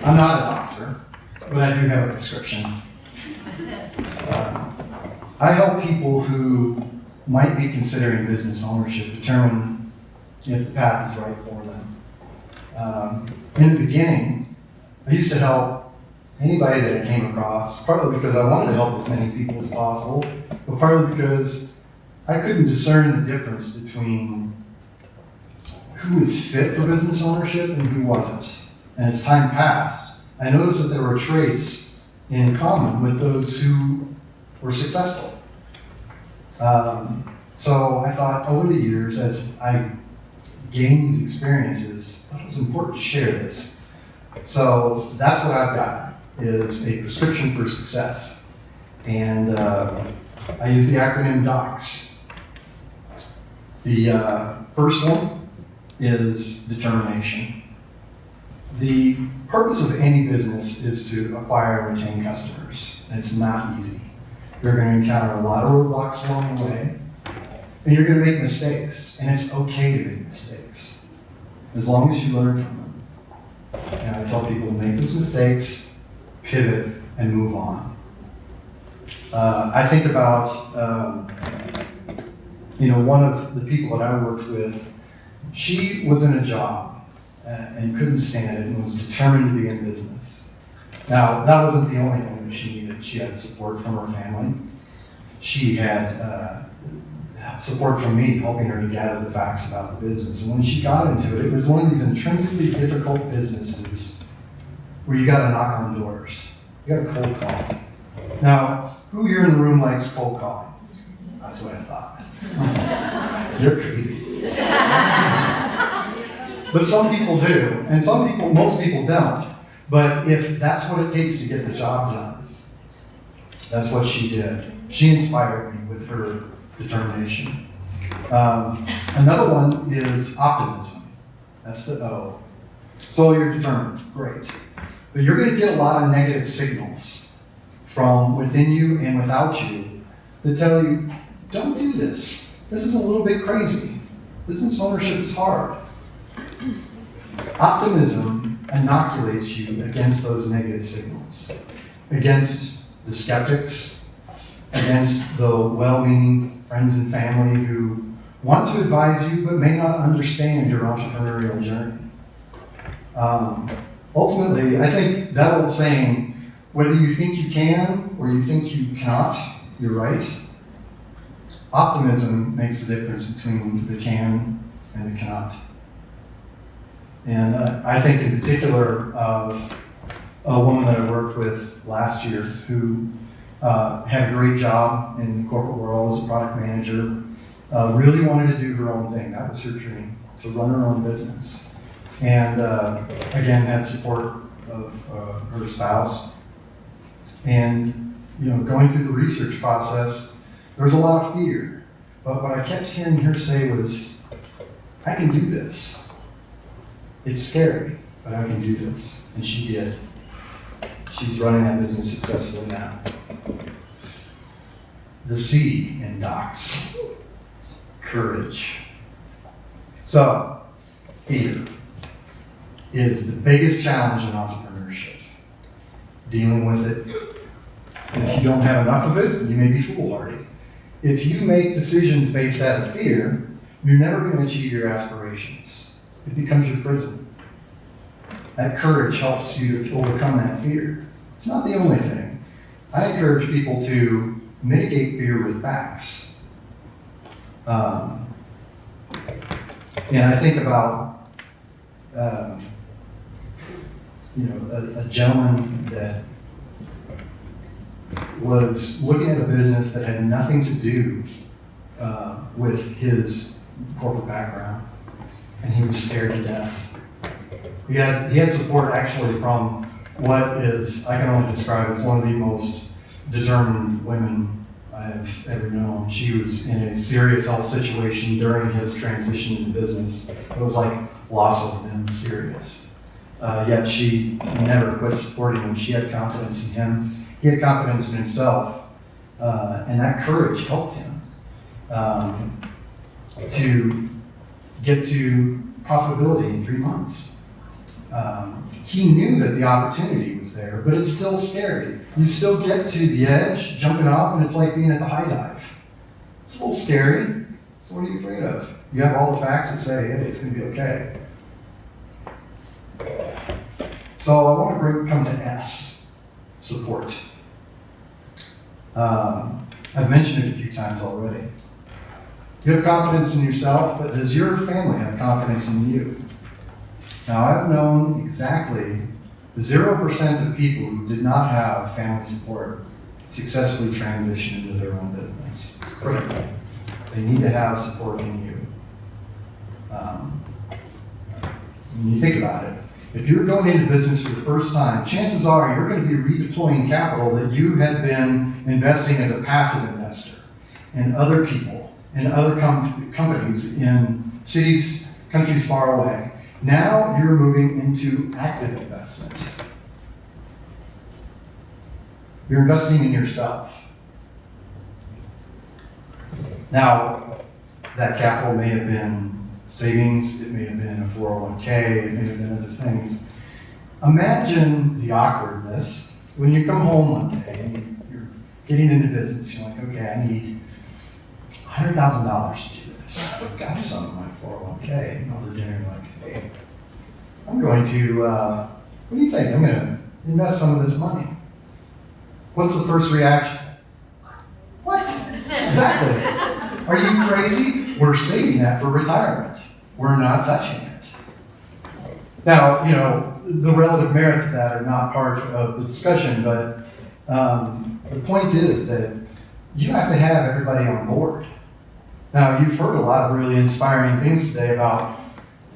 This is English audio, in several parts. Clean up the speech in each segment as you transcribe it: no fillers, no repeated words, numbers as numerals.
I'm not a doctor, but I do have a prescription. I help people who might be considering business ownership determine if the path is right for them. In the beginning, I used to help anybody that I came across, partly because I wanted to help as many people as possible, but partly because I couldn't discern the difference between who was fit for business ownership and who wasn't. And as time passed, I noticed that there were traits in common with those who were successful. So I thought over the years, as I gained these experiences, I thought it was important to share this. So that's what I've got, is a prescription for success. And I use the acronym DOCS. The first one is determination. The purpose of any business is to acquire and retain customers. And it's not easy. You're going to encounter a lot of roadblocks along the way, and you're going to make mistakes, and it's okay to make mistakes, as long as you learn from them. And I tell people to make those mistakes, pivot, and move on. I think about, one of the people that I worked with, she was in a job and couldn't stand it and was determined to be in business. Now, that wasn't the only thing that she needed. She had support from her family. She had support from me, helping her to gather the facts about the business. And when she got into it, it was one of these intrinsically difficult businesses where you got to knock on doors. You got to cold call. Now, who here in the room likes cold calling? That's what I thought. You're crazy. But some people do, and most people don't. But if that's what it takes to get the job done, that's what she did. She inspired me with her determination. Another one is optimism. That's the O. So you're determined, great. But you're going to get a lot of negative signals from within you and without you that tell you, don't do this. This is a little bit crazy. Business ownership is hard. Optimism inoculates you against those negative signals, against the skeptics, against the well-meaning friends and family who want to advise you but may not understand your entrepreneurial journey. Ultimately, I think that old saying, whether you think you can or you think you cannot, you're right. Optimism makes the difference between the can and the cannot. And I think in particular of a woman that I worked with last year who had a great job in the corporate world as a product manager, really wanted to do her own thing. That was her dream, to run her own business. And again, had support of her spouse. And going through the research process, there was a lot of fear. But what I kept hearing her say was, I can do this. It's scary, but I can do this. And she did. She's running that business successfully now. The C in DOCS, courage. So, fear is the biggest challenge in entrepreneurship. Dealing with it. And if you don't have enough of it, you may be foolhardy. If you make decisions based out of fear, you're never going to achieve your aspirations. It becomes your prison. That courage helps you to overcome that fear. It's not the only thing. I encourage people to mitigate fear with facts. And I think about a gentleman that was looking at a business that had nothing to do with his corporate background, and he was scared to death. He had support actually from what is, I can only describe as one of the most determined women I've ever known. She was in a serious health situation during his transition into business. It was like loss of limb serious. Yet she never quit supporting him. She had confidence in him. He had confidence in himself. And that courage helped him to get to profitability in 3 months. He knew that the opportunity was there, but it's still scary. You still get to the edge, jumping off, and it's like being at the high dive. It's a little scary. So what are you afraid of? You have all the facts that say, hey, it's going to be okay. So I want to come to S, support. I've mentioned it a few times already. You have confidence in yourself, but does your family have confidence in you? Now, I've known exactly 0% of people who did not have family support successfully transition into their own business. It's critical. They need to have support in you. When you think about it, if you're going into business for the first time, chances are you're going to be redeploying capital that you had been investing as a passive investor in other people, in other companies, in cities, countries far away. Now you're moving into active investment. You're investing in yourself. Now, that capital may have been savings, it may have been a 401k, it may have been other things. Imagine the awkwardness when you come home one day and you're getting into business. You're like, okay, I need $100,000 to do this. I've got some in my 401k. And over dinner, you're like, hey, I'm going to, what do you think? I'm going to invest some of this money. What's the first reaction? What? Exactly. Are you crazy? We're saving that for retirement. We're not touching it. Now, the relative merits of that are not part of the discussion, but the point is that you have to have everybody on board. Now, you've heard a lot of really inspiring things today about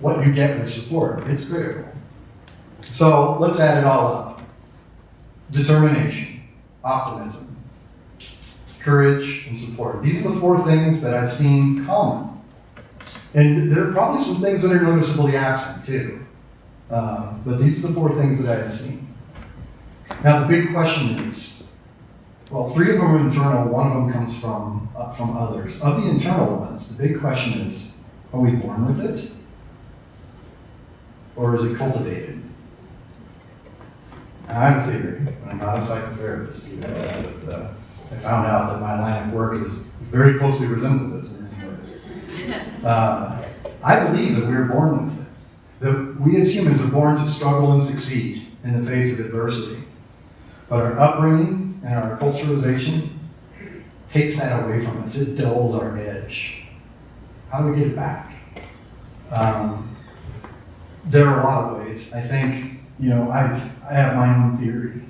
what you get with support. It's critical. So let's add it all up. Determination, optimism, courage, and support. These are the 4 things that I've seen common. And there are probably some things that are noticeably absent too. But these are the 4 things that I've seen. Now the big question is, well, 3 of them are internal, 1 of them comes from others. Of the internal ones, the big question is, are we born with it? Or is it cultivated? Now, I have a theory. I'm not a psychotherapist either, but I found out that my line of work is very closely resembles it in many ways. I believe that we're born with it. That we as humans are born to struggle and succeed in the face of adversity. But our upbringing and our culturalization takes that away from us. It dulls our edge. How do we get it back? There are a lot of ways. I think, I have my own theory.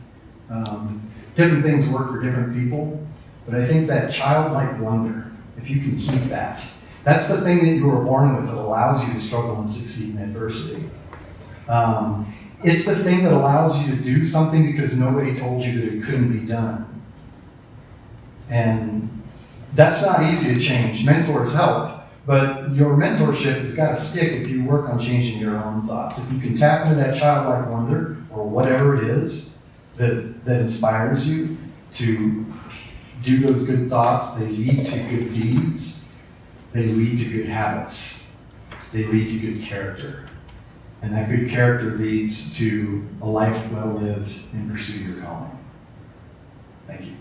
Different things work for different people, but I think that childlike wonder, if you can keep that, that's the thing that you were born with that allows you to struggle and succeed in adversity. It's the thing that allows you to do something because nobody told you that it couldn't be done. And that's not easy to change. Mentors help, but your mentorship has got to stick if you work on changing your own thoughts. If you can tap into that childlike wonder, or whatever it is that inspires you to do those good thoughts, they lead to good deeds, they lead to good habits, they lead to good character. And that good character leads to a life well lived in pursuit of your calling. Thank you.